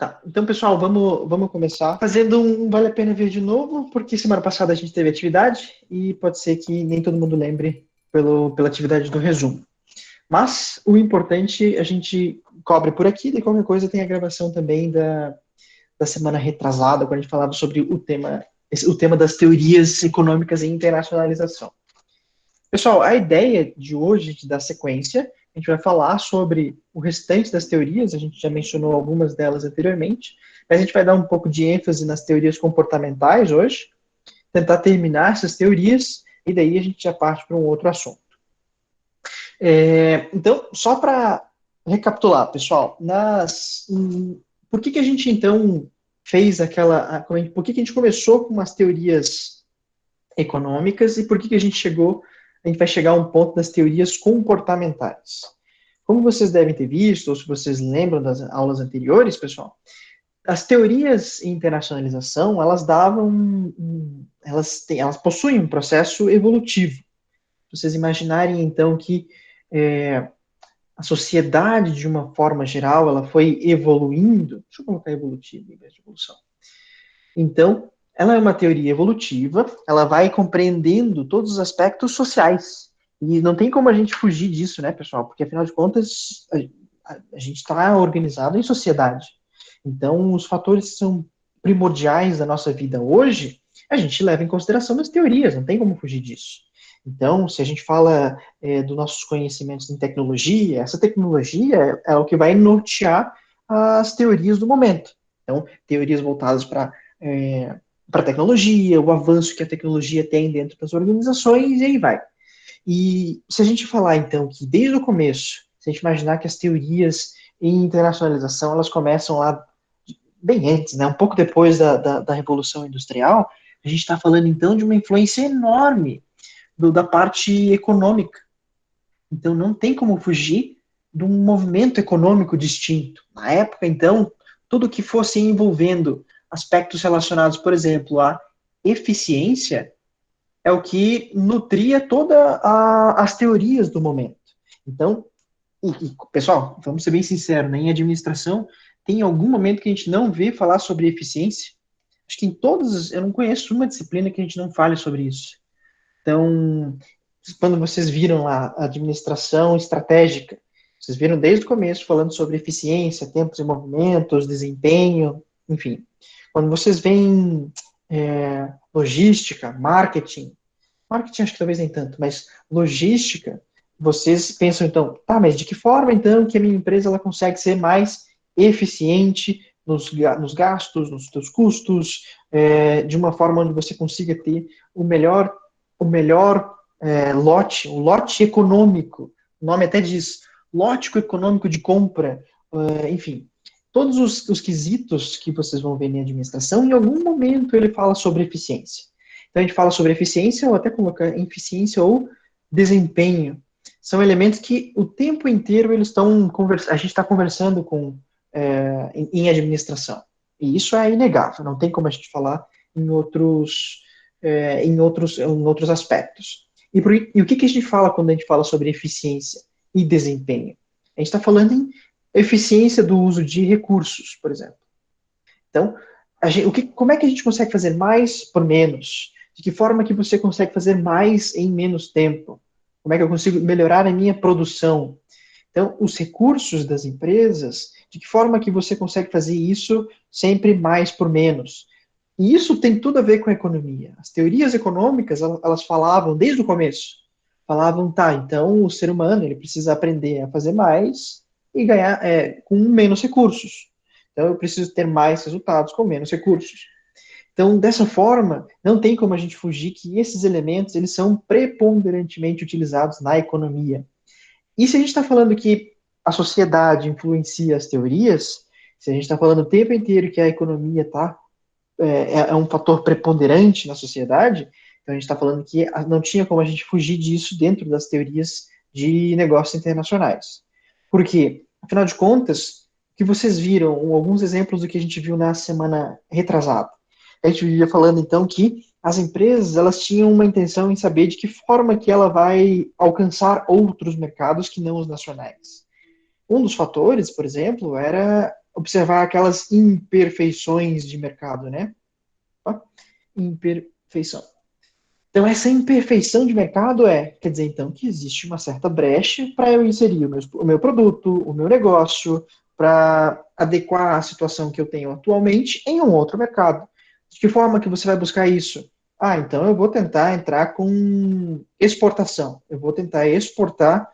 Tá, então pessoal, vamos começar fazendo um Vale a Pena Ver de novo, porque semana passada a gente teve atividade e pode ser que nem todo mundo lembre pela atividade do resumo. Mas o importante a gente cobre por aqui, e qualquer coisa tem a gravação também da semana retrasada, quando a gente falava sobre o tema das teorias econômicas e internacionalização. Pessoal, a ideia de hoje, de dar sequência, a gente vai falar sobre o restante das teorias, a gente já mencionou algumas delas anteriormente, mas a gente vai dar um pouco de ênfase nas teorias comportamentais hoje, tentar terminar essas teorias, e daí a gente já parte para um outro assunto. Então, só para recapitular, pessoal, por que a gente então fez por que a gente começou com as teorias econômicas e por que a gente vai chegar a um ponto das teorias comportamentais? Como vocês devem ter visto, ou se vocês lembram das aulas anteriores, pessoal, as teorias em internacionalização, elas possuem um processo evolutivo. Vocês imaginarem, então, que a sociedade, de uma forma geral, ela foi evoluindo. Deixa eu colocar evolutivo em vez de evolução. Então, ela é uma teoria evolutiva, ela vai compreendendo todos os aspectos sociais. E não tem como a gente fugir disso, né, pessoal? Porque, afinal de contas, a gente está organizado em sociedade. Então, os fatores que são primordiais da nossa vida hoje, a gente leva em consideração nas teorias, não tem como fugir disso. Então, se a gente fala dos nossos conhecimentos em tecnologia, essa tecnologia é o que vai nortear as teorias do momento. Então, teorias voltadas para a tecnologia, o avanço que a tecnologia tem dentro das organizações, e aí vai. E se a gente falar, então, que desde o começo, se a gente imaginar que as teorias em internacionalização, elas começam lá bem antes, né, um pouco depois da Revolução Industrial, a gente está falando, então, de uma influência enorme da parte econômica. Então, não tem como fugir de um movimento econômico distinto. Na época, então, tudo que fosse envolvendo aspectos relacionados, por exemplo, à eficiência, é o que nutria todas as teorias do momento. Então, pessoal, vamos ser bem sinceros, né? Em administração, tem algum momento que a gente não vê falar sobre eficiência? Acho que eu não conheço uma disciplina que a gente não fale sobre isso. Então, quando vocês viram lá a administração estratégica, vocês viram desde o começo falando sobre eficiência, tempos e movimentos, desempenho, enfim. Quando vocês veem logística, marketing acho que talvez nem tanto, mas logística, vocês pensam então, tá, mas de que forma então que a minha empresa ela consegue ser mais eficiente nos gastos, nos seus custos, de uma forma onde você consiga ter o melhor lote, o lote econômico, o nome até diz, lote econômico de compra, enfim, todos os quesitos que vocês vão ver em administração, em algum momento ele fala sobre eficiência. Então a gente fala sobre eficiência, ou até colocar eficiência ou desempenho. São elementos que o tempo inteiro a gente está conversando em administração. E isso é inegável, não tem como a gente falar em outros aspectos. E o que a gente fala quando a gente fala sobre eficiência e desempenho? A gente está falando em eficiência do uso de recursos, por exemplo. Então, como é que a gente consegue fazer mais por menos? De que forma que você consegue fazer mais em menos tempo? Como é que eu consigo melhorar a minha produção? Então, os recursos das empresas, de que forma que você consegue fazer isso sempre mais por menos? E isso tem tudo a ver com a economia. As teorias econômicas, elas falavam desde o começo, falavam, tá, então o ser humano ele precisa aprender a fazer mais e ganhar com menos recursos. Então eu preciso ter mais resultados com menos recursos. Então, dessa forma, não tem como a gente fugir que esses elementos eles são preponderantemente utilizados na economia. E se a gente está falando que a sociedade influencia as teorias, se a gente está falando o tempo inteiro que a economia é um fator preponderante na sociedade, então a gente está falando que não tinha como a gente fugir disso dentro das teorias de negócios internacionais. Por quê? Afinal de contas, o que vocês viram, alguns exemplos do que a gente viu na semana retrasada. A gente vivia falando, então, que as empresas elas tinham uma intenção em saber de que forma que ela vai alcançar outros mercados que não os nacionais. Um dos fatores, por exemplo, era observar aquelas imperfeições de mercado, né? Opa, imperfeição. Então, essa imperfeição de mercado quer dizer, então, que existe uma certa brecha para eu inserir o meu produto, o meu negócio, para adequar a situação que eu tenho atualmente em um outro mercado. De que forma que você vai buscar isso? Ah, então eu vou tentar entrar com exportação. Eu vou tentar exportar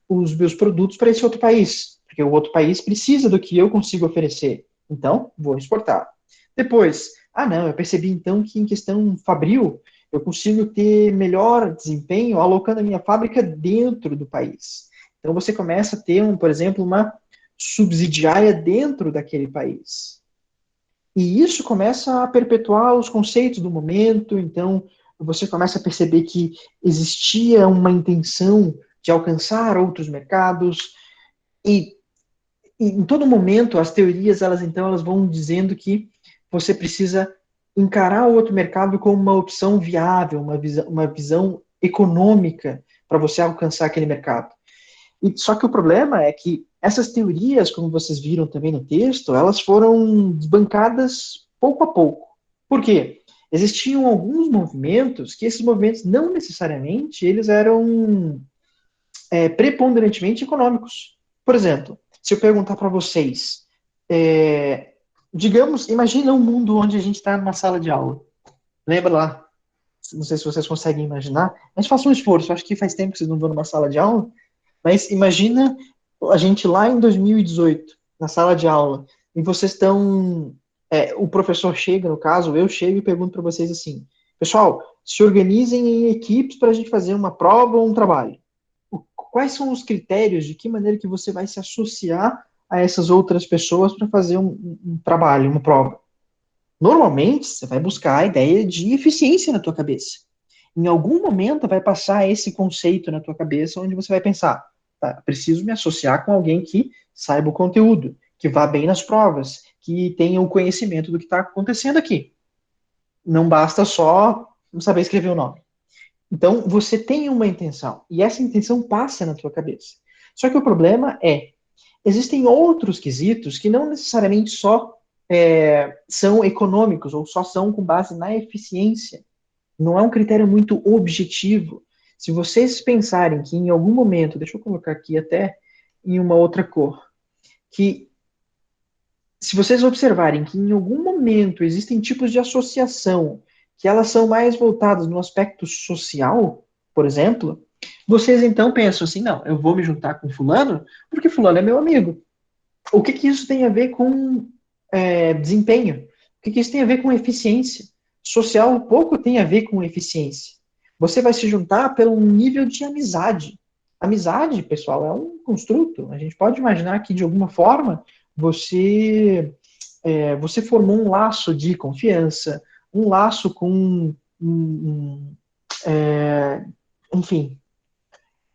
os meus produtos para esse outro país, porque o outro país precisa do que eu consigo oferecer. Então, vou exportar. Depois, não, eu percebi então que em questão fabril, eu consigo ter melhor desempenho alocando a minha fábrica dentro do país. Então, você começa a ter, por exemplo, uma subsidiária dentro daquele país. E isso começa a perpetuar os conceitos do momento, então você começa a perceber que existia uma intenção de alcançar outros mercados, e, em todo momento as teorias elas vão dizendo que você precisa encarar o outro mercado como uma opção viável, uma visão econômica para você alcançar aquele mercado. E só que o problema é que essas teorias, como vocês viram também no texto, elas foram desbancadas pouco a pouco. Por quê? Existiam alguns movimentos que esses movimentos não necessariamente eles eram preponderantemente econômicos. Por exemplo, se eu perguntar para vocês, digamos, imagina um mundo onde a gente está numa sala de aula. Lembra lá? Não sei se vocês conseguem imaginar, mas façam um esforço. Acho que faz tempo que vocês não vão numa sala de aula. Mas imagina a gente lá em 2018, na sala de aula, e vocês estão. O professor chega, no caso, eu chego e pergunto para vocês assim: pessoal, se organizem em equipes para a gente fazer uma prova ou um trabalho. Quais são os critérios, de que maneira que você vai se associar a essas outras pessoas para fazer um trabalho, uma prova? Normalmente, você vai buscar a ideia de eficiência na tua cabeça. Em algum momento vai passar esse conceito na tua cabeça, onde você vai pensar, tá, preciso me associar com alguém que saiba o conteúdo, que vá bem nas provas, que tenha o conhecimento do que está acontecendo aqui. Não basta só saber escrever o nome. Então, você tem uma intenção, e essa intenção passa na tua cabeça. Só que o problema existem outros quesitos que não necessariamente só são econômicos, ou só são com base na eficiência. Não é um critério muito objetivo. Se vocês pensarem que em algum momento, deixa eu colocar aqui até em uma outra cor, que se vocês observarem que em algum momento existem tipos de associação que elas são mais voltadas no aspecto social, por exemplo, vocês então pensam assim, não, eu vou me juntar com fulano porque fulano é meu amigo. O que que isso tem a ver com desempenho? O que que isso tem a ver com eficiência? Social pouco tem a ver com eficiência. Você vai se juntar pelo nível de amizade. Amizade, pessoal, é um construto. A gente pode imaginar que, de alguma forma, você formou um laço de confiança, um laço com enfim,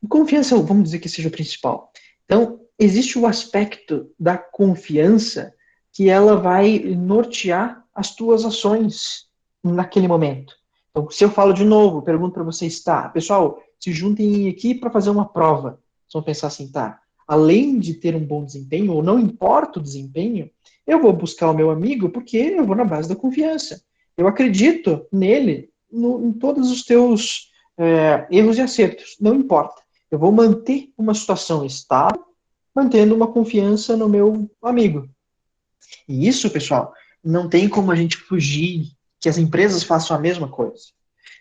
confiança, vamos dizer que seja o principal. Então, existe o aspecto da confiança que ela vai nortear as tuas ações naquele momento. Então, se eu falo de novo, pergunto para vocês, tá, pessoal, se juntem aqui para fazer uma prova. Vocês vão pensar assim, tá, além de ter um bom desempenho, ou não importa o desempenho, eu vou buscar o meu amigo porque eu vou na base da confiança. Eu acredito nele, em todos os teus erros e acertos, não importa. Eu vou manter uma situação estável, mantendo uma confiança no meu amigo. E isso, pessoal, não tem como a gente fugir que as empresas façam a mesma coisa.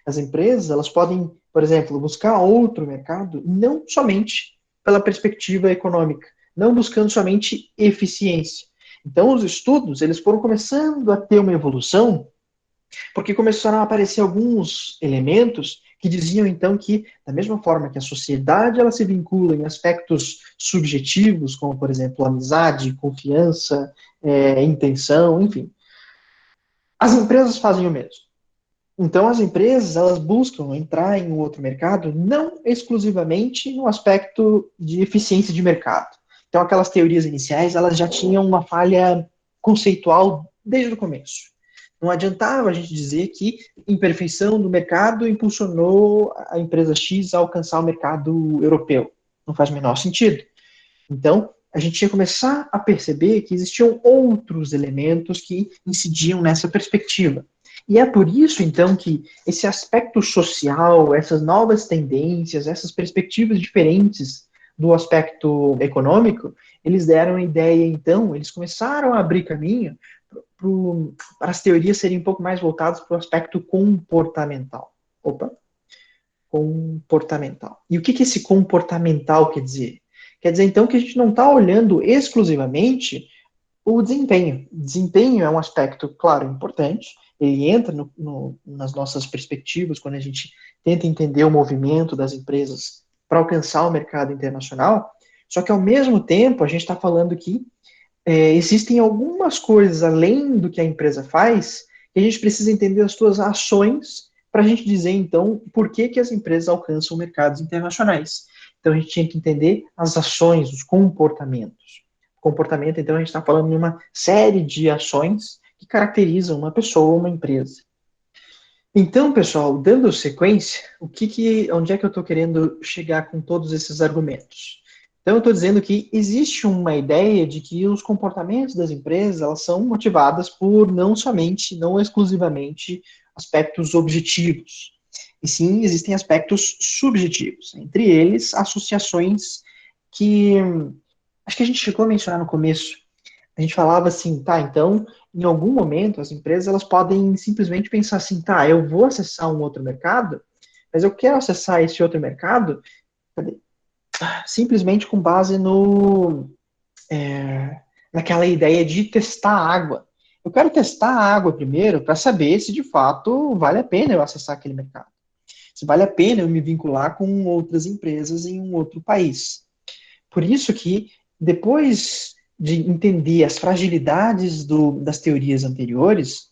As empresas, elas podem, por exemplo, buscar outro mercado, não somente pela perspectiva econômica, não buscando somente eficiência. Então, os estudos, eles foram começando a ter uma evolução porque começaram a aparecer alguns elementos que diziam então que, da mesma forma que a sociedade ela se vincula em aspectos subjetivos, como por exemplo amizade, confiança, intenção, enfim, as empresas fazem o mesmo. Então as empresas elas buscam entrar em um outro mercado não exclusivamente no aspecto de eficiência de mercado. Então aquelas teorias iniciais elas já tinham uma falha conceitual desde o começo. Não adiantava a gente dizer que imperfeição do mercado impulsionou a empresa X a alcançar o mercado europeu. Não faz o menor sentido. Então, a gente ia começar a perceber que existiam outros elementos que incidiam nessa perspectiva. E é por isso, então, que esse aspecto social, essas novas tendências, essas perspectivas diferentes do aspecto econômico, eles deram a ideia, então, eles começaram a abrir caminho para as teorias serem um pouco mais voltadas para o aspecto comportamental. Opa, comportamental. E o que esse comportamental quer dizer? Quer dizer, então, que a gente não está olhando exclusivamente o desempenho. Desempenho é um aspecto, claro, importante, ele entra nas nossas perspectivas quando a gente tenta entender o movimento das empresas para alcançar o mercado internacional, só que, ao mesmo tempo, a gente está falando que existem algumas coisas além do que a empresa faz que a gente precisa entender as suas ações para a gente dizer, então, por que, que as empresas alcançam mercados internacionais. Então, a gente tinha que entender as ações, os comportamentos. Comportamento, então, a gente está falando de uma série de ações que caracterizam uma pessoa ou uma empresa. Então, pessoal, dando sequência, onde é que eu estou querendo chegar com todos esses argumentos? Então, eu estou dizendo que existe uma ideia de que os comportamentos das empresas elas são motivadas por não somente, não exclusivamente aspectos objetivos, e sim existem aspectos subjetivos, entre eles associações que acho que a gente chegou a mencionar no começo. A gente falava assim, tá, então, em algum momento, as empresas elas podem simplesmente pensar assim, tá, eu vou acessar um outro mercado, mas eu quero acessar esse outro mercado simplesmente com base naquela ideia de testar a água. Eu quero testar a água primeiro para saber se de fato vale a pena eu acessar aquele mercado. Se vale a pena eu me vincular com outras empresas em um outro país. Por isso que, depois de entender as fragilidades das teorias anteriores,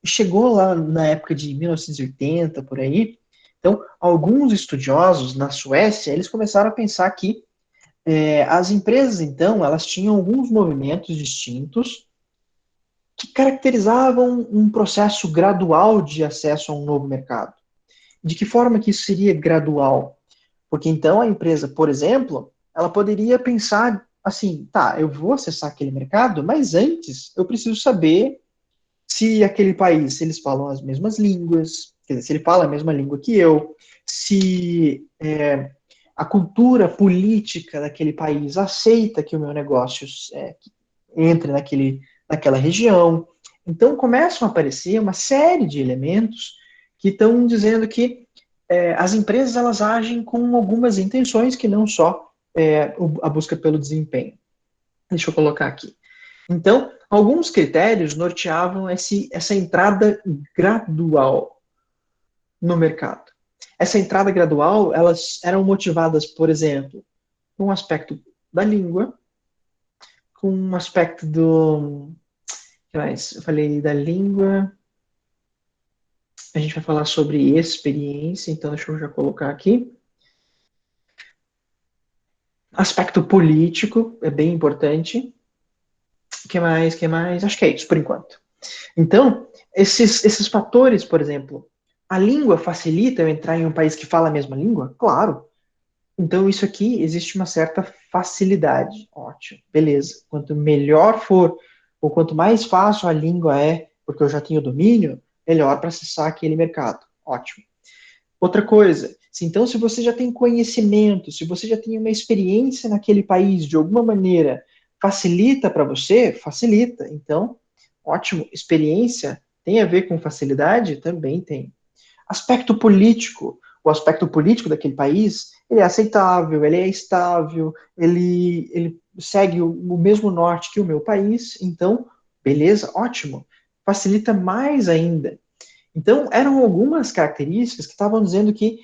chegou lá na época de 1980, por aí, então, alguns estudiosos na Suécia, eles começaram a pensar que as empresas, então, elas tinham alguns movimentos distintos que caracterizavam um processo gradual de acesso a um novo mercado. De que forma que isso seria gradual? Porque então a empresa, por exemplo, ela poderia pensar assim, tá, eu vou acessar aquele mercado, mas antes eu preciso saber se aquele país, se eles falam as mesmas línguas, quer dizer, se ele fala a mesma língua que eu, se a cultura política daquele país aceita que o meu negócio entre naquela região. Então começam a aparecer uma série de elementos que estão dizendo que as empresas elas agem com algumas intenções que não só a busca pelo desempenho. Deixa eu colocar aqui. Então, alguns critérios norteavam essa entrada gradual no mercado. Essa entrada gradual, elas eram motivadas, por exemplo, com um aspecto da língua, com um aspecto do... que mais? Eu falei da língua, a gente vai falar sobre experiência, então deixa eu já colocar aqui. Aspecto político é bem importante. O que mais? Que mais? Acho que é isso por enquanto. Então, esses fatores, por exemplo, a língua facilita eu entrar em um país que fala a mesma língua? Claro. Então, isso aqui existe uma certa facilidade. Ótimo, beleza. Quanto melhor for, ou quanto mais fácil a língua é, porque eu já tenho domínio, melhor para acessar aquele mercado. Ótimo. Outra coisa, se você já tem conhecimento, se você já tem uma experiência naquele país de alguma maneira, facilita para você? Facilita. Então, ótimo. Experiência tem a ver com facilidade? Também tem. Aspecto político. O aspecto político daquele país, ele é aceitável, ele é estável, ele segue o mesmo norte que o meu país, então, beleza, ótimo. Facilita mais ainda. Então, eram algumas características que estavam dizendo que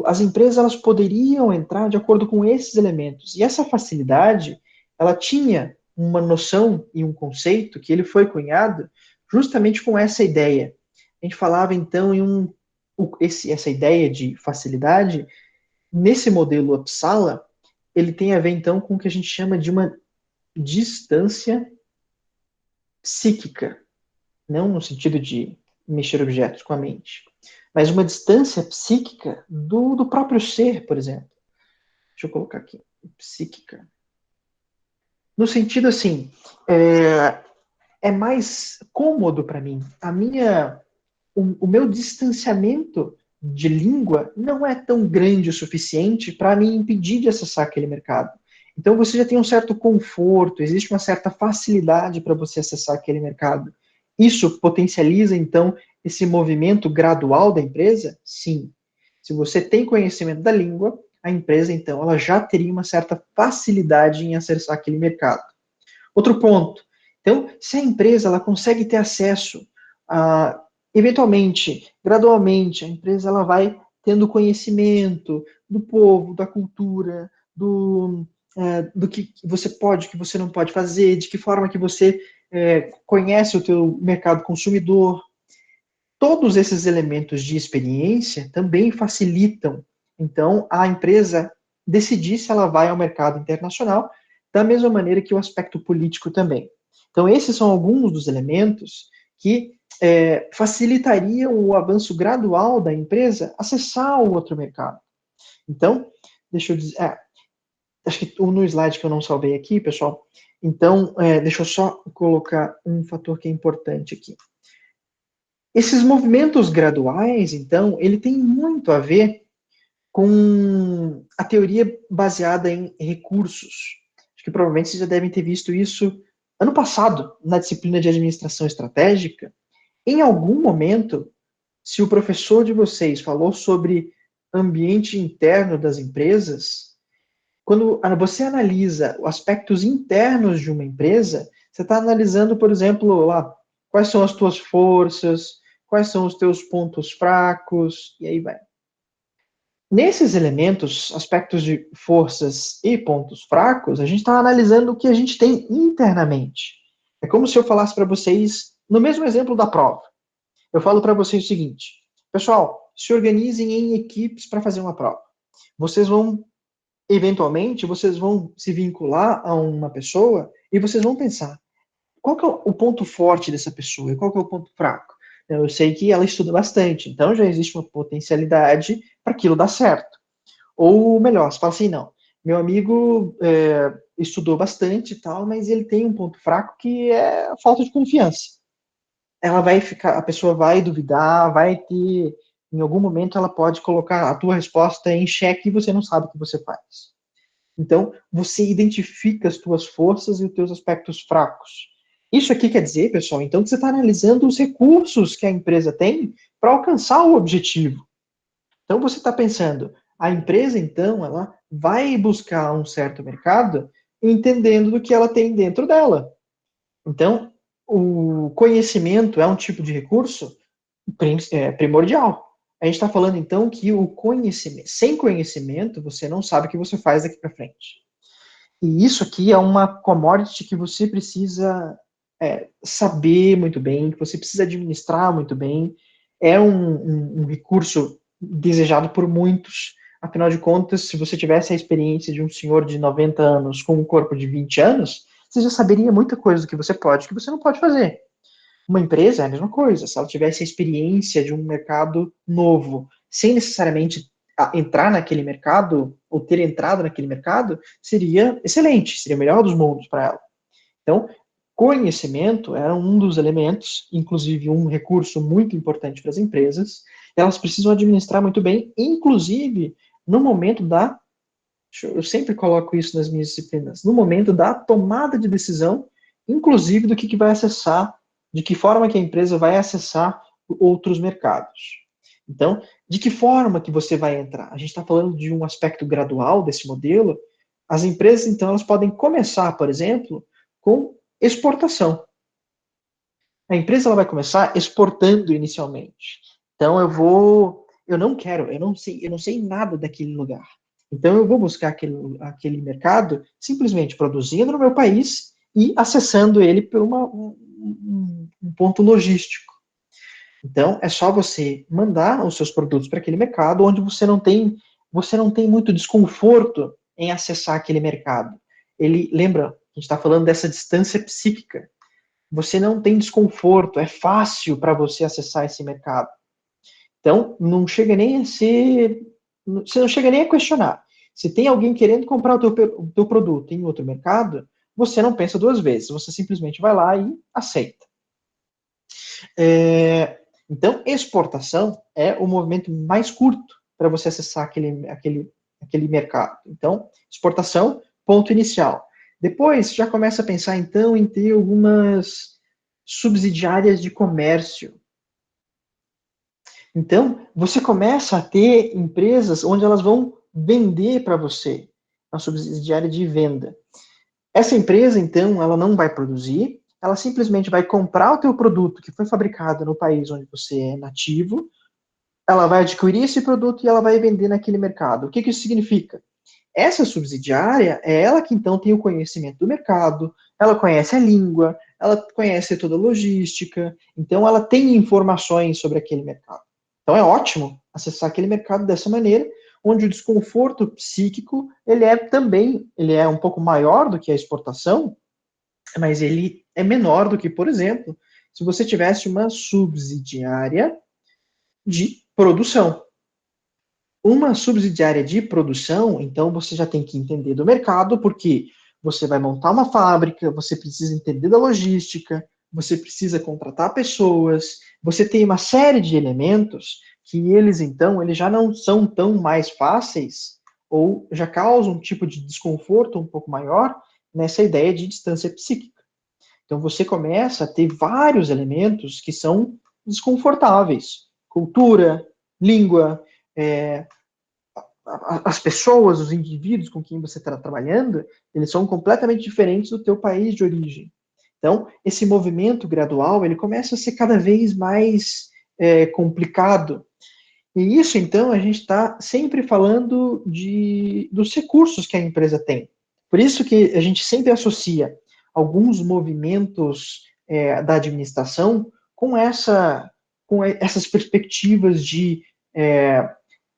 as empresas elas poderiam entrar de acordo com esses elementos. E essa facilidade, ela tinha uma noção e um conceito que ele foi cunhado justamente com essa ideia. A gente falava então essa ideia de facilidade, nesse modelo Uppsala, ele tem a ver então com o que a gente chama de uma distância psíquica, não no sentido de mexer objetos com a mente, mas uma distância psíquica do próprio ser, por exemplo. Deixa eu colocar aqui, psíquica. No sentido assim, é, é mais cômodo para mim. O meu distanciamento de língua não é tão grande o suficiente para me impedir de acessar aquele mercado. Então você já tem um certo conforto, existe uma certa facilidade para você acessar aquele mercado. Isso potencializa, então, esse movimento gradual da empresa? Sim. Se você tem conhecimento da língua, a empresa, então, ela já teria uma certa facilidade em acessar aquele mercado. Outro ponto. Então, se a empresa ela consegue ter acesso a, eventualmente, gradualmente, a empresa ela vai tendo conhecimento do povo, da cultura, do que você pode, o que você não pode fazer, de que forma que você conhece o teu mercado consumidor. Todos esses elementos de experiência também facilitam, então, a empresa decidir se ela vai ao mercado internacional, da mesma maneira que o aspecto político também. Então, esses são alguns dos elementos que facilitariam o avanço gradual da empresa acessar o outro mercado. Então, deixa eu dizer, acho que no slide que eu não salvei aqui, pessoal, então, deixa eu só colocar um fator que é importante aqui. Esses movimentos graduais, então, ele tem muito a ver com a teoria baseada em recursos. Acho que provavelmente vocês já devem ter visto isso ano passado, na disciplina de administração estratégica. Em algum momento, se o professor de vocês falou sobre ambiente interno das empresas, quando você analisa aspectos internos de uma empresa, você está analisando, por exemplo, lá, quais são as tuas forças, quais são os teus pontos fracos, e aí vai. Nesses elementos, aspectos de forças e pontos fracos, a gente está analisando o que a gente tem internamente. É como se eu falasse para vocês, no mesmo exemplo da prova, eu falo para vocês o seguinte: pessoal, se organizem em equipes para fazer uma prova. Vocês vão, eventualmente, vocês vão se vincular a uma pessoa e vocês vão pensar, qual que é o ponto forte dessa pessoa e qual que é o ponto fraco? Eu sei que ela estuda bastante, então já existe uma potencialidade para aquilo dar certo. Ou melhor, você fala assim, não, meu amigo estudou bastante e tal, mas ele tem um ponto fraco que é a falta de confiança. Ela vai ficar, a pessoa vai duvidar, vai ter, em algum momento ela pode colocar a tua resposta em xeque e você não sabe o que você faz. Então, você identifica as tuas forças e os teus aspectos fracos. Isso aqui quer dizer, pessoal, então, que você está analisando os recursos que a empresa tem para alcançar o objetivo. Então, você está pensando, a empresa, então, ela vai buscar um certo mercado entendendo do que ela tem dentro dela. Então, o conhecimento é um tipo de recurso primordial. A gente está falando, então, que o conhecimento, sem conhecimento, você não sabe o que você faz daqui para frente. E isso aqui é uma commodity que você precisa saber muito bem, que você precisa administrar muito bem. É um recurso desejado por muitos. Afinal de contas, se você tivesse a experiência de um senhor de 90 anos com um corpo de 20 anos, você já saberia muita coisa do que você pode e que você não pode fazer. Uma empresa é a mesma coisa. Se ela tivesse a experiência de um mercado novo, sem necessariamente entrar naquele mercado, ou ter entrado naquele mercado, seria excelente, seria o melhor dos mundos para ela. Então, conhecimento era um dos elementos, inclusive um recurso muito importante para as empresas. Elas precisam administrar muito bem, inclusive no momento da. Eu sempre coloco isso nas minhas disciplinas, no momento da tomada de decisão, inclusive do que vai acessar, de que forma que a empresa vai acessar outros mercados. Então, de que forma que você vai entrar? A gente está falando de um aspecto gradual desse modelo. As empresas, então, elas podem começar, por exemplo, com exportação. A empresa ela vai começar exportando inicialmente. Então, eu não sei nada daquele lugar. Então, eu vou buscar aquele mercado simplesmente produzindo no meu país e acessando ele por um ponto logístico. Então, é só você mandar os seus produtos para aquele mercado onde você não tem muito desconforto em acessar aquele mercado. Lembra, a gente está falando dessa distância psíquica. Você não tem desconforto, é fácil para você acessar esse mercado. Então, não chega nem a ser, você não chega nem a questionar. Se tem alguém querendo comprar o teu produto em outro mercado, você não pensa duas vezes, você simplesmente vai lá e aceita. Então, exportação é o movimento mais curto para você acessar aquele mercado. Então, exportação, ponto inicial. Depois, já começa a pensar, então, em ter algumas subsidiárias de comércio. Então, você começa a ter empresas onde elas vão vender para você, a subsidiária de venda. Essa empresa, então, ela não vai produzir, ela simplesmente vai comprar o teu produto que foi fabricado no país onde você é nativo, ela vai adquirir esse produto e ela vai vender naquele mercado. O que isso significa? Essa subsidiária é ela que então tem o conhecimento do mercado, ela conhece a língua, ela conhece toda a logística, então ela tem informações sobre aquele mercado. Então é ótimo acessar aquele mercado dessa maneira, onde o desconforto psíquico ele é um pouco maior do que a exportação, mas ele é menor do que, por exemplo, se você tivesse uma subsidiária de produção. Uma subsidiária de produção, então você já tem que entender do mercado, porque você vai montar uma fábrica, você precisa entender da logística, você precisa contratar pessoas, você tem uma série de elementos que eles já não são tão mais fáceis ou já causam um tipo de desconforto um pouco maior nessa ideia de distância psíquica. Então você começa a ter vários elementos que são desconfortáveis. Cultura, língua, é, as pessoas, os indivíduos com quem você está trabalhando, eles são completamente diferentes do teu país de origem. Então, esse movimento gradual, ele começa a ser cada vez mais complicado. E isso, então, a gente está sempre falando dos recursos que a empresa tem. Por isso que a gente sempre associa alguns movimentos da administração com essas perspectivas de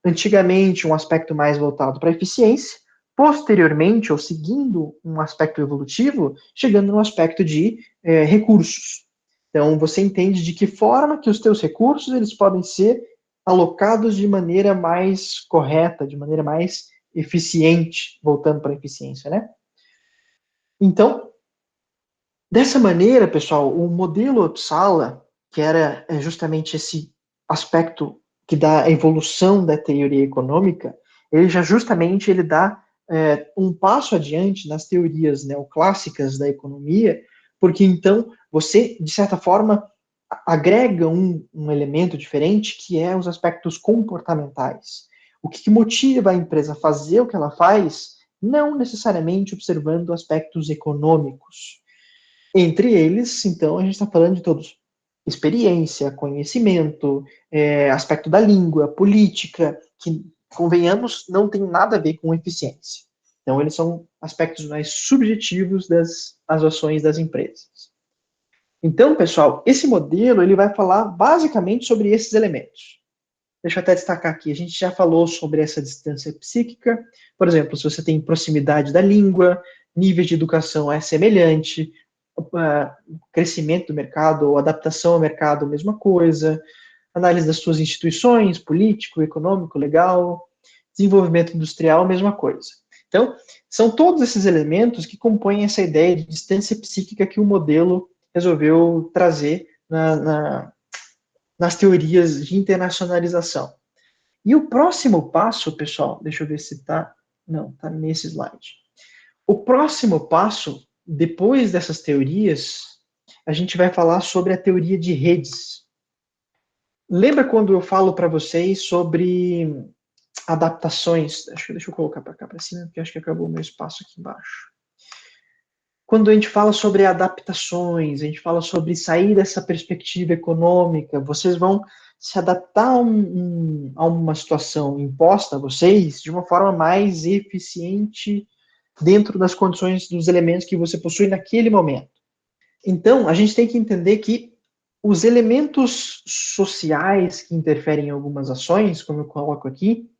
antigamente um aspecto mais voltado para a eficiência, posteriormente, ou seguindo um aspecto evolutivo, chegando no aspecto de recursos. Então, você entende de que forma que os teus recursos eles podem ser alocados de maneira mais correta, de maneira mais eficiente, voltando para a eficiência, né? Então, dessa maneira, pessoal, o modelo Uppsala, que era justamente esse aspecto que dá a evolução da teoria econômica, ele já justamente ele dá um passo adiante nas teorias neoclássicas da economia, porque então você, de certa forma, agrega um elemento diferente, que é os aspectos comportamentais. O que motiva a empresa a fazer o que ela faz, não necessariamente observando aspectos econômicos. Entre eles, então, a gente está falando de todos. Experiência, conhecimento, aspecto da língua, política, que, convenhamos, não tem nada a ver com eficiência. Então, eles são aspectos mais subjetivos das ações das empresas. Então, pessoal, esse modelo ele vai falar basicamente sobre esses elementos. Deixa eu até destacar aqui, a gente já falou sobre essa distância psíquica. Por exemplo, se você tem proximidade da língua, nível de educação é semelhante, crescimento do mercado ou adaptação ao mercado, mesma coisa, análise das suas instituições, político, econômico, legal, desenvolvimento industrial, mesma coisa. Então, são todos esses elementos que compõem essa ideia de distância psíquica que o modelo resolveu trazer nas teorias de internacionalização. E o próximo passo, pessoal, deixa eu ver se está. Não, está nesse slide. O próximo passo, depois dessas teorias, a gente vai falar sobre a teoria de redes. Lembra quando eu falo para vocês sobre adaptações? Deixa eu colocar para cá para cima, porque acho que acabou o meu espaço aqui embaixo. Quando a gente fala sobre adaptações, a gente fala sobre sair dessa perspectiva econômica, vocês vão se adaptar a uma situação imposta a vocês de uma forma mais eficiente dentro das condições dos elementos que você possui naquele momento. Então, a gente tem que entender que os elementos sociais que interferem em algumas ações, como eu coloco aqui,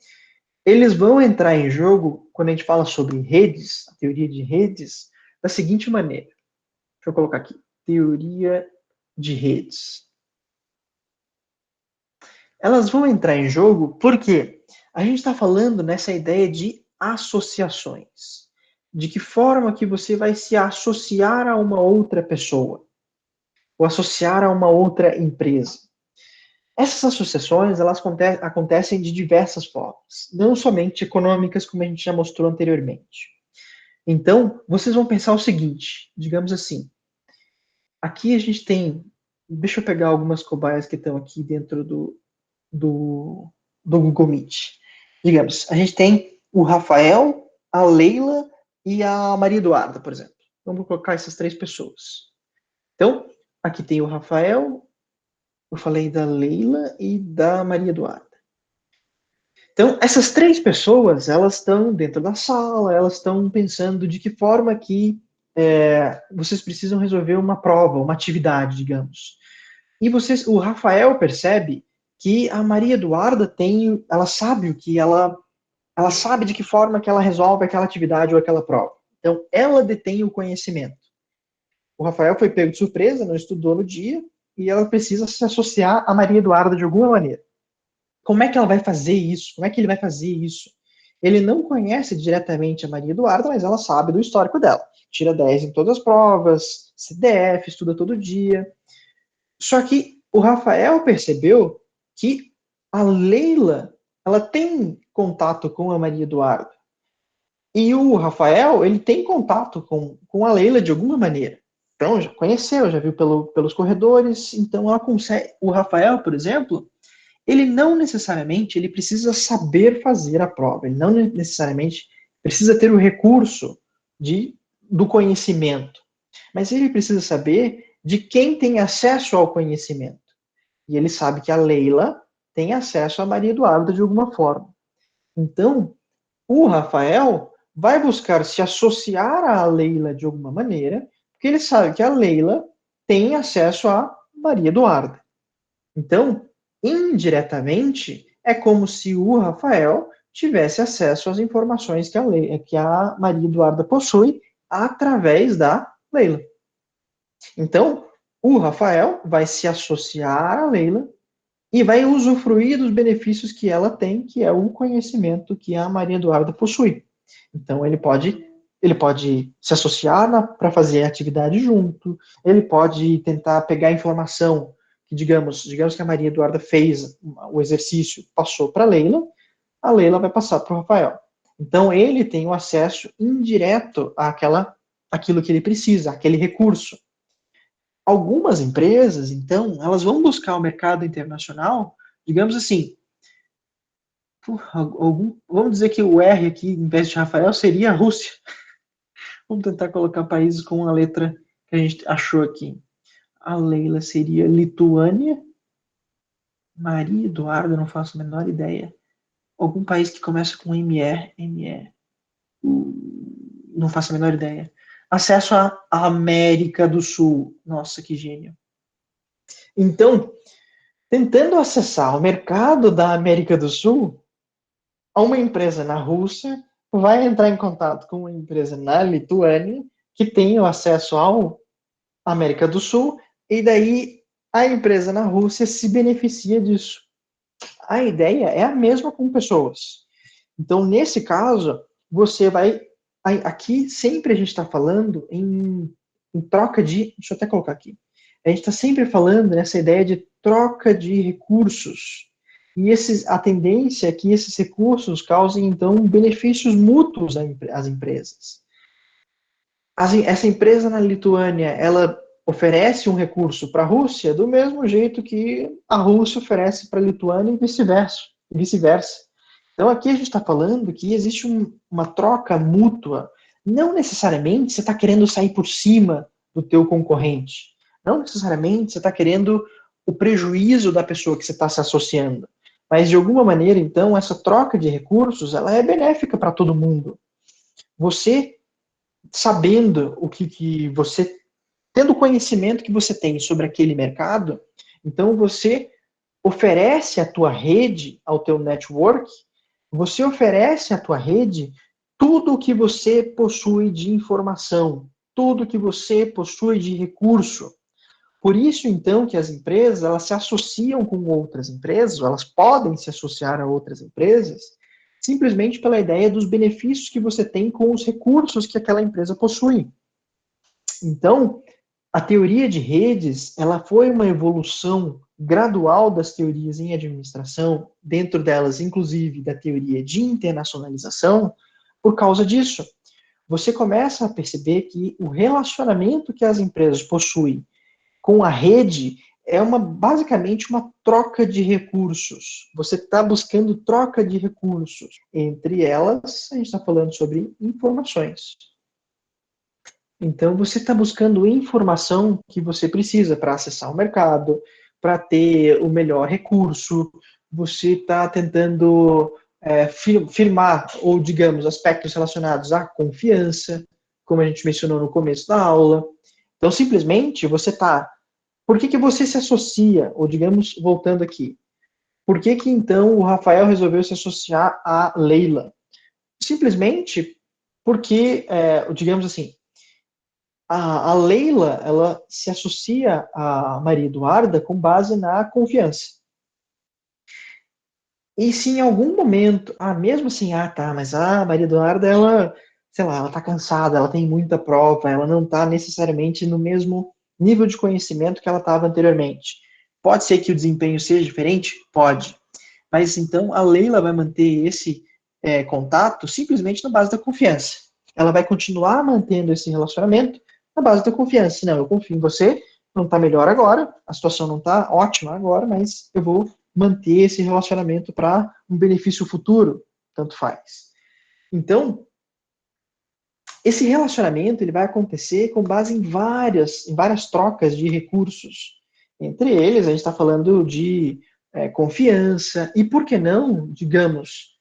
eles vão entrar em jogo quando a gente fala sobre redes, a teoria de redes, da seguinte maneira. Deixa eu colocar aqui. Teoria de redes. Elas vão entrar em jogo porque a gente está falando nessa ideia de associações. de que forma que você vai se associar a uma outra pessoa, ou associar a uma outra empresa. Essas associações, elas acontecem de diversas formas, não somente econômicas, como a gente já mostrou anteriormente. Então, vocês vão pensar o seguinte, digamos assim, aqui a gente tem, deixa eu pegar algumas cobaias que estão aqui dentro do, do Google Meet. Digamos, a gente tem o Rafael, a Leila e a Maria Eduarda, por exemplo. Vamos colocar essas três pessoas. Então, aqui tem o Rafael, eu falei da Leila e da Maria Eduarda. Então, essas três pessoas, elas estão dentro da sala, elas estão pensando de que forma que vocês precisam resolver uma prova, uma atividade, digamos. E o Rafael percebe que a Maria Eduarda ela sabe ela sabe de que forma que ela resolve aquela atividade ou aquela prova. Então, ela detém o conhecimento. O Rafael foi pego de surpresa, não estudou no dia, e ela precisa se associar a Maria Eduarda de alguma maneira. Como é que ela vai fazer isso? Como é que ele vai fazer isso? Ele não conhece diretamente a Maria Eduarda, mas ela sabe do histórico dela. Tira 10 em todas as provas, CDF, estuda todo dia. Só que o Rafael percebeu que a Leila, ela tem contato com a Maria Eduarda. E o Rafael, ele tem contato com a Leila de alguma maneira. Então, já conheceu, já viu pelos corredores, então ela consegue. O Rafael, por exemplo, ele não necessariamente ele precisa saber fazer a prova, ele não necessariamente precisa ter o recurso do conhecimento, mas ele precisa saber de quem tem acesso ao conhecimento. E ele sabe que a Leila tem acesso a Maria Eduarda de alguma forma. Então, o Rafael vai buscar se associar à Leila de alguma maneira, porque ele sabe que a Leila tem acesso a Maria Eduarda. Então, indiretamente, é como se o Rafael tivesse acesso às informações que a Maria Eduarda possui através da Leila. Então, o Rafael vai se associar à Leila e vai usufruir dos benefícios que ela tem, que é o conhecimento que a Maria Eduarda possui. Então, ele pode se associar para fazer a atividade junto, ele pode tentar pegar informação que, digamos que a Maria Eduarda fez o exercício, passou para a Leila vai passar para o Rafael. Então, ele tem o acesso indireto àquilo que ele precisa, aquele recurso. Algumas empresas, então, elas vão buscar o mercado internacional, digamos assim, vamos dizer que o R aqui, em vez de Rafael, seria a Rússia. Vamos tentar colocar países com a letra que a gente achou aqui. A Leila seria Lituânia. Maria Eduarda, não faço a menor ideia. Algum país que começa com ME. Não faço a menor ideia. Acesso à América do Sul. Nossa, que gênio. Então, tentando acessar o mercado da América do Sul, uma empresa na Rússia vai entrar em contato com uma empresa na Lituânia que tem o acesso à América do Sul, e daí a empresa na Rússia se beneficia disso. A ideia é a mesma com pessoas. Então, nesse caso, você vai. Aqui sempre a gente está falando em troca de. Deixa eu até colocar aqui. A gente está sempre falando nessa ideia de troca de recursos. E a tendência é que esses recursos causem, então, benefícios mútuos às empresas. Essa empresa na Lituânia, ela oferece um recurso para a Rússia do mesmo jeito que a Rússia oferece para a Lituânia e vice-versa. Então, aqui a gente está falando que existe uma troca mútua. Não necessariamente você está querendo sair por cima do teu concorrente. Não necessariamente você está querendo o prejuízo da pessoa que você está se associando. Mas, de alguma maneira, então, essa troca de recursos, ela é benéfica para todo mundo. Você, sabendo o que você, tendo o conhecimento que você tem sobre aquele mercado, então você oferece a tua rede, ao teu network, você oferece à tua rede tudo o que você possui de informação, tudo que você possui de recurso. Por isso, então, que as empresas, elas se associam com outras empresas, ou elas podem se associar a outras empresas, simplesmente pela ideia dos benefícios que você tem com os recursos que aquela empresa possui. Então, a teoria de redes, ela foi uma evolução gradual das teorias em administração, dentro delas, inclusive, da teoria de internacionalização, por causa disso. Você começa a perceber que o relacionamento que as empresas possuem com a rede é basicamente uma troca de recursos. Você está buscando troca de recursos. Entre elas, a gente está falando sobre informações. Então, você está buscando informação que você precisa para acessar o mercado, para ter o melhor recurso, você está tentando firmar, ou digamos, aspectos relacionados à confiança, como a gente mencionou no começo da aula. Então, simplesmente, você está... Por que você se associa, ou digamos, voltando aqui, por que então o Rafael resolveu se associar à Leila? Simplesmente porque, digamos assim, a Leila, ela se associa à Maria Eduarda com base na confiança. E se em algum momento, mesmo assim, tá, mas a Maria Eduarda, ela, sei lá, ela tá cansada, ela tem muita prova, ela não tá necessariamente no mesmo nível de conhecimento que ela estava anteriormente. Pode ser que o desempenho seja diferente? Pode. Mas então a Leila vai manter esse contato simplesmente na base da confiança. Ela vai continuar mantendo esse relacionamento na base da confiança. Não, eu confio em você, não está melhor agora, a situação não está ótima agora, mas eu vou manter esse relacionamento para um benefício futuro, tanto faz. Então, esse relacionamento ele vai acontecer com base em várias trocas de recursos. Entre eles, a gente está falando de confiança e, por que não, digamos,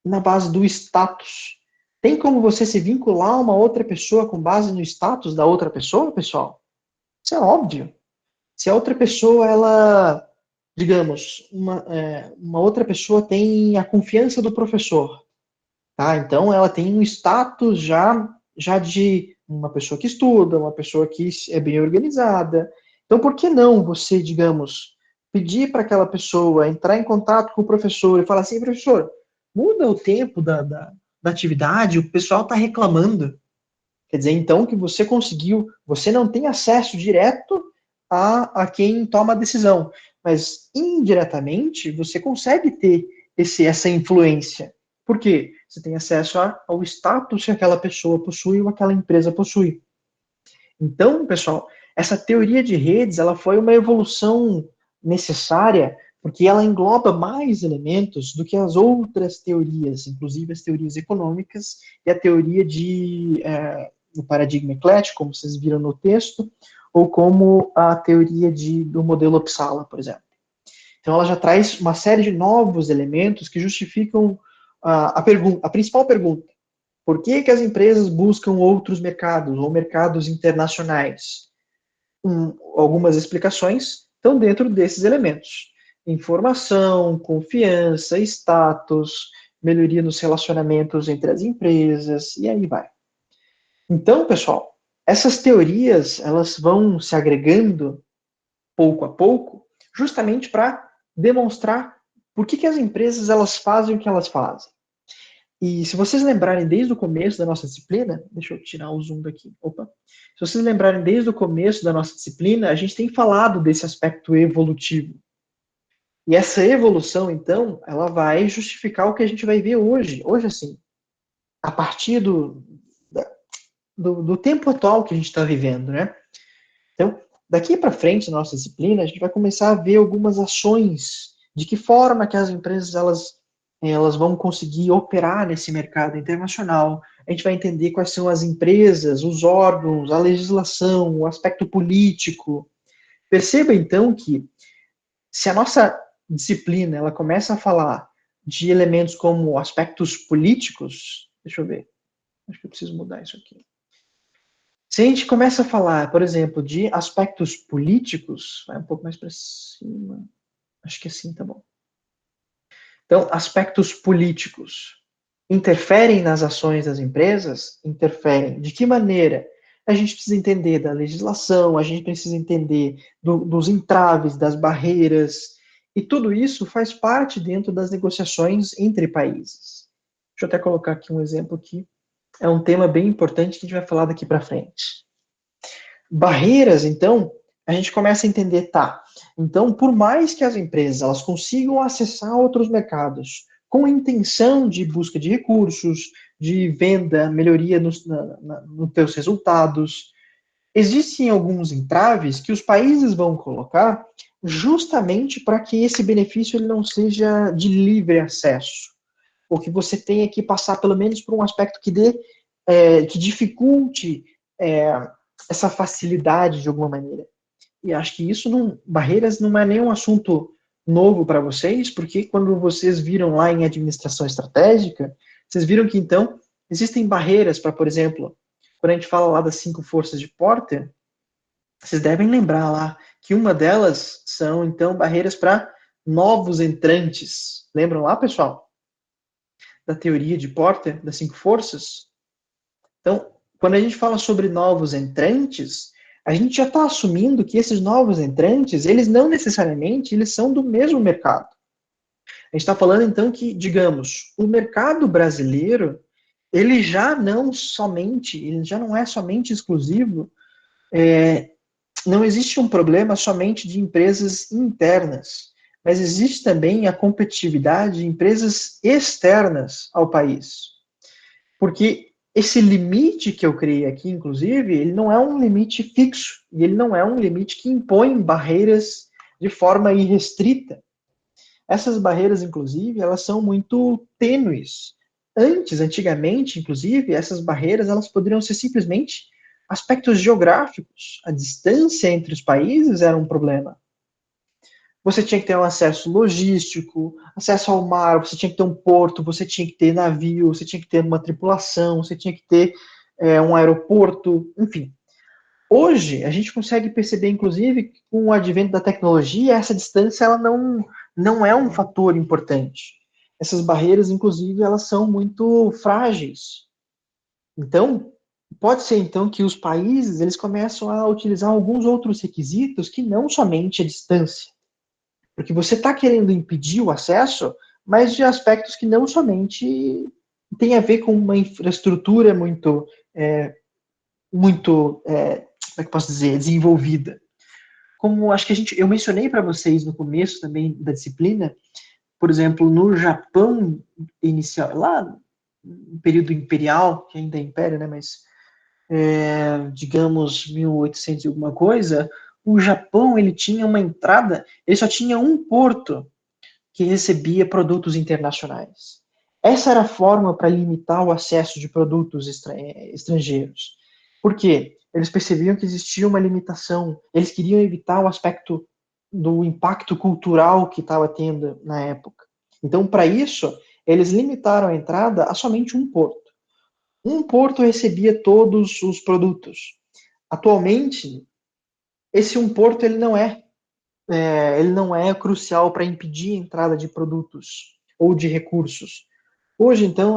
na base do status. Tem como você se vincular a uma outra pessoa com base no status da outra pessoa, pessoal? Isso é óbvio. Se a outra pessoa, ela, digamos, uma outra pessoa tem a confiança do professor, tá? Então ela tem um status já de uma pessoa que estuda, uma pessoa que é bem organizada. Então por que não você, digamos, pedir para aquela pessoa entrar em contato com o professor e falar assim, professor, muda o tempo da atividade, o pessoal está reclamando. Quer dizer, então, que você conseguiu, você não tem acesso direto a quem toma a decisão, mas indiretamente você consegue ter essa influência. Por quê? Você tem acesso ao status que aquela pessoa possui ou aquela empresa possui. Então, pessoal, essa teoria de redes, ela foi uma evolução necessária porque ela engloba mais elementos do que as outras teorias, inclusive as teorias econômicas e a teoria do paradigma eclético, como vocês viram no texto, ou como a teoria do modelo Uppsala, por exemplo. Então, ela já traz uma série de novos elementos que justificam a principal pergunta: por que as empresas buscam outros mercados, ou mercados internacionais? Algumas explicações estão dentro desses elementos. Informação, confiança, status, melhoria nos relacionamentos entre as empresas, e aí vai. Então, pessoal, essas teorias, elas vão se agregando pouco a pouco, justamente para demonstrar por que as empresas elas fazem o que elas fazem. E se vocês lembrarem desde o começo da nossa disciplina, deixa eu tirar o zoom daqui. Opa. Se vocês lembrarem desde o começo da nossa disciplina, a gente tem falado desse aspecto evolutivo. E essa evolução, então, ela vai justificar o que a gente vai ver hoje. Hoje, assim, a partir do tempo atual que a gente está vivendo, né? Então, daqui para frente, na nossa disciplina, a gente vai começar a ver algumas ações, de que forma que as empresas elas vão conseguir operar nesse mercado internacional. A gente vai entender quais são as empresas, os órgãos, a legislação, o aspecto político. Perceba, então, que se a nossa disciplina ela começa a falar de elementos como aspectos políticos, deixa eu ver, acho que eu preciso mudar isso aqui. Se a gente começa a falar, por exemplo, de aspectos políticos, vai um pouco mais para cima, acho que assim tá bom. Então, aspectos políticos interferem nas ações das empresas? Interferem. De que maneira? A gente precisa entender da legislação, a gente precisa entender dos entraves, das barreiras, e tudo isso faz parte dentro das negociações entre países. eu até colocar aqui um exemplo que é um tema bem importante que a gente vai falar daqui para frente. Barreiras, então, a gente começa a entender, tá, então, por mais que as empresas elas consigam acessar outros mercados com a intenção de busca de recursos, de venda, melhoria nos teus resultados, existem alguns entraves que os países vão colocar justamente para que esse benefício ele não seja de livre acesso, ou que você tenha que passar pelo menos por um aspecto que dê, que dificulte essa facilidade de alguma maneira. E acho que isso não, barreiras não é nenhum assunto novo para vocês, porque quando vocês viram lá em administração estratégica, vocês viram que então existem barreiras para, por exemplo, quando a gente fala lá das 5 forças de Porter, vocês devem lembrar lá que uma delas são então barreiras para novos entrantes. Lembram lá, pessoal? Da teoria de Porter, das 5 forças? Então, quando a gente fala sobre novos entrantes, a gente já está assumindo que esses novos entrantes, eles não necessariamente eles são do mesmo mercado. A gente está falando então que, digamos, o mercado brasileiro, ele já não somente, ele já não é somente exclusivo, não existe um problema somente de empresas internas, mas existe também a competitividade de empresas externas ao país. Porque esse limite que eu criei aqui, inclusive, ele não é um limite fixo, e ele não é um limite que impõe barreiras de forma irrestrita. Essas barreiras, inclusive, elas são muito tênues. Antigamente, inclusive, essas barreiras elas poderiam ser simplesmente aspectos geográficos. A distância entre os países era um problema. Você tinha que ter um acesso logístico, acesso ao mar, você tinha que ter um porto, você tinha que ter navio, você tinha que ter uma tripulação, você tinha que ter um aeroporto, enfim. Hoje, a gente consegue perceber, inclusive, que com o advento da tecnologia, essa distância ela não é um fator importante. Essas barreiras, inclusive, elas são muito frágeis. Então, pode ser, então, que os países eles começam a utilizar alguns outros requisitos que não somente a distância. Porque você está querendo impedir o acesso, mas de aspectos que não somente tem a ver com uma infraestrutura como é que posso dizer, desenvolvida. Como acho que eu mencionei para vocês no começo também da disciplina, por exemplo, no Japão inicial, lá no período imperial, que ainda é império, né, mas digamos 1800 e alguma coisa, o Japão ele tinha uma entrada, ele só tinha um porto que recebia produtos internacionais. Essa era a forma para limitar o acesso de produtos estrangeiros. Por quê? Eles percebiam que existia uma limitação, eles queriam evitar o aspecto do impacto cultural que estava tendo na época. Então, para isso, eles limitaram a entrada a somente um porto. Um porto recebia todos os produtos. Atualmente, esse um porto ele não é crucial para impedir a entrada de produtos ou de recursos. Hoje, então,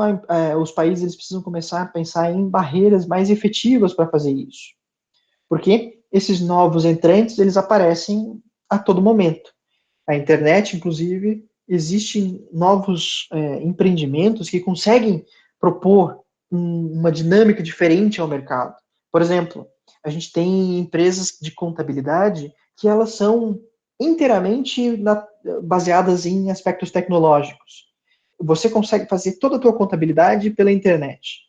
os países eles precisam começar a pensar em barreiras mais efetivas para fazer isso. Porque esses novos entrantes, eles aparecem a todo momento. A internet, inclusive, existem novos empreendimentos que conseguem propor uma dinâmica diferente ao mercado. Por exemplo, a gente tem empresas de contabilidade que elas são inteiramente baseadas em aspectos tecnológicos. Você consegue fazer toda a tua contabilidade pela internet.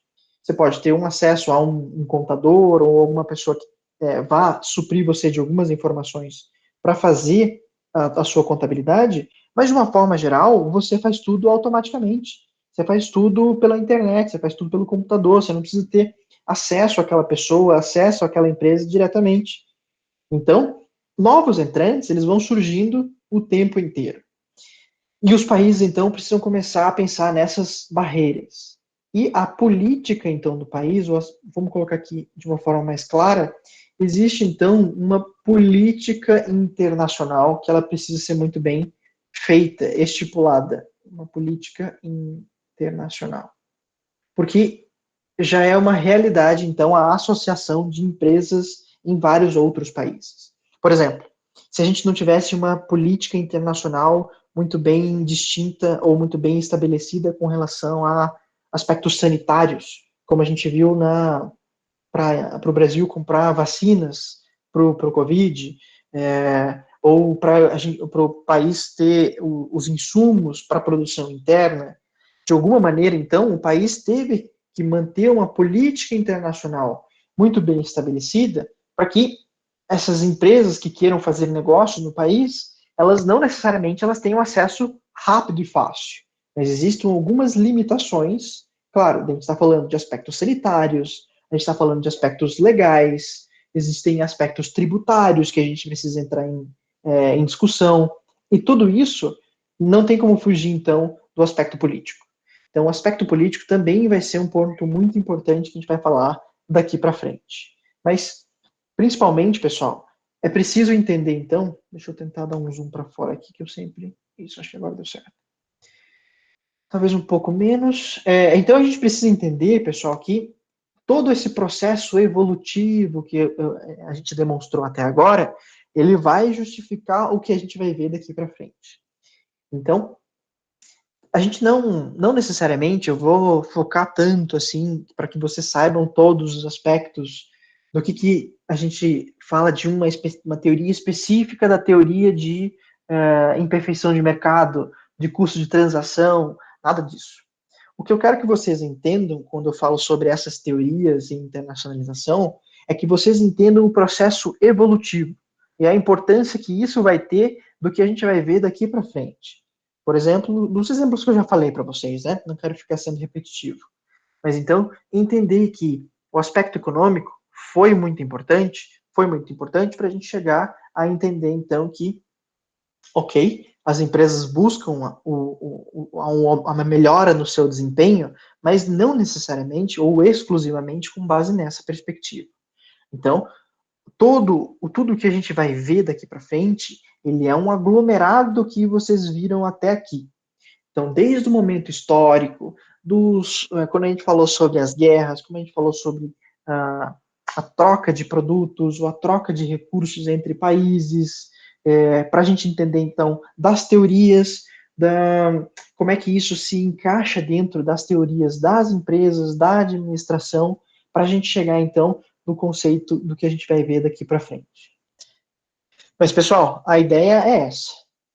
Você pode ter um acesso a um contador ou alguma pessoa que vá suprir você de algumas informações para fazer a sua contabilidade, mas de uma forma geral, você faz tudo automaticamente. Você faz tudo pela internet, você faz tudo pelo computador, você não precisa ter acesso àquela pessoa, acesso àquela empresa diretamente. Então, novos entrantes, eles vão surgindo o tempo inteiro. E os países, então, precisam começar a pensar nessas barreiras. E a política, então, do país, vamos colocar aqui de uma forma mais clara, existe, então, uma política internacional que ela precisa ser muito bem feita, estipulada. Uma política internacional. Porque já é uma realidade, então, a associação de empresas em vários outros países. Por exemplo, se a gente não tivesse uma política internacional muito bem distinta ou muito bem estabelecida com relação a aspectos sanitários, como a gente viu para o Brasil comprar vacinas para o Covid, ou para o país ter os insumos para a produção interna. De alguma maneira, então, o país teve que manter uma política internacional muito bem estabelecida para que essas empresas que queiram fazer negócio no país, elas não necessariamente elas tenham acesso rápido e fácil, mas existem algumas limitações. Claro, a gente está falando de aspectos sanitários, a gente está falando de aspectos legais, existem aspectos tributários que a gente precisa entrar em discussão, e tudo isso não tem como fugir, então, do aspecto político. Então, o aspecto político também vai ser um ponto muito importante que a gente vai falar daqui para frente. Mas, principalmente, pessoal, é preciso entender, então, deixa eu tentar dar um zoom para fora aqui, que eu sempre... Isso, acho que agora deu certo. Talvez um pouco menos. Então, a gente precisa entender, pessoal, que todo esse processo evolutivo que a gente demonstrou até agora, ele vai justificar o que a gente vai ver daqui para frente. Então, a gente não necessariamente, eu vou focar tanto assim, para que vocês saibam todos os aspectos do que a gente fala de uma teoria específica da teoria de imperfeição de mercado, de custo de transação, nada disso. O que eu quero que vocês entendam quando eu falo sobre essas teorias e internacionalização é que vocês entendam o processo evolutivo e a importância que isso vai ter do que a gente vai ver daqui para frente. Por exemplo, dos exemplos que eu já falei para vocês, né? Não quero ficar sendo repetitivo. Mas então, entender que o aspecto econômico foi muito importante para a gente chegar a entender, então, que, ok, as empresas buscam uma melhora no seu desempenho, mas não necessariamente ou exclusivamente com base nessa perspectiva. Então, tudo que a gente vai ver daqui para frente, ele é um aglomerado que vocês viram até aqui. Então, desde o momento histórico, quando a gente falou sobre as guerras, como a gente falou sobre a troca de produtos ou a troca de recursos entre países, para a gente entender, então, das teorias, como é que isso se encaixa dentro das teorias das empresas, da administração, para a gente chegar, então, no conceito do que a gente vai ver daqui para frente. Mas, pessoal, a ideia é essa.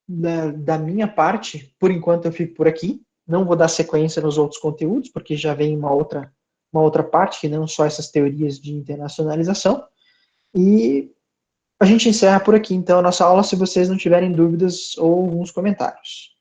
Da minha parte, por enquanto eu fico por aqui. Não vou dar sequência nos outros conteúdos, porque já vem uma outra parte, que não só essas teorias de internacionalização. E a gente encerra por aqui, então, a nossa aula, se vocês não tiverem dúvidas ou alguns comentários.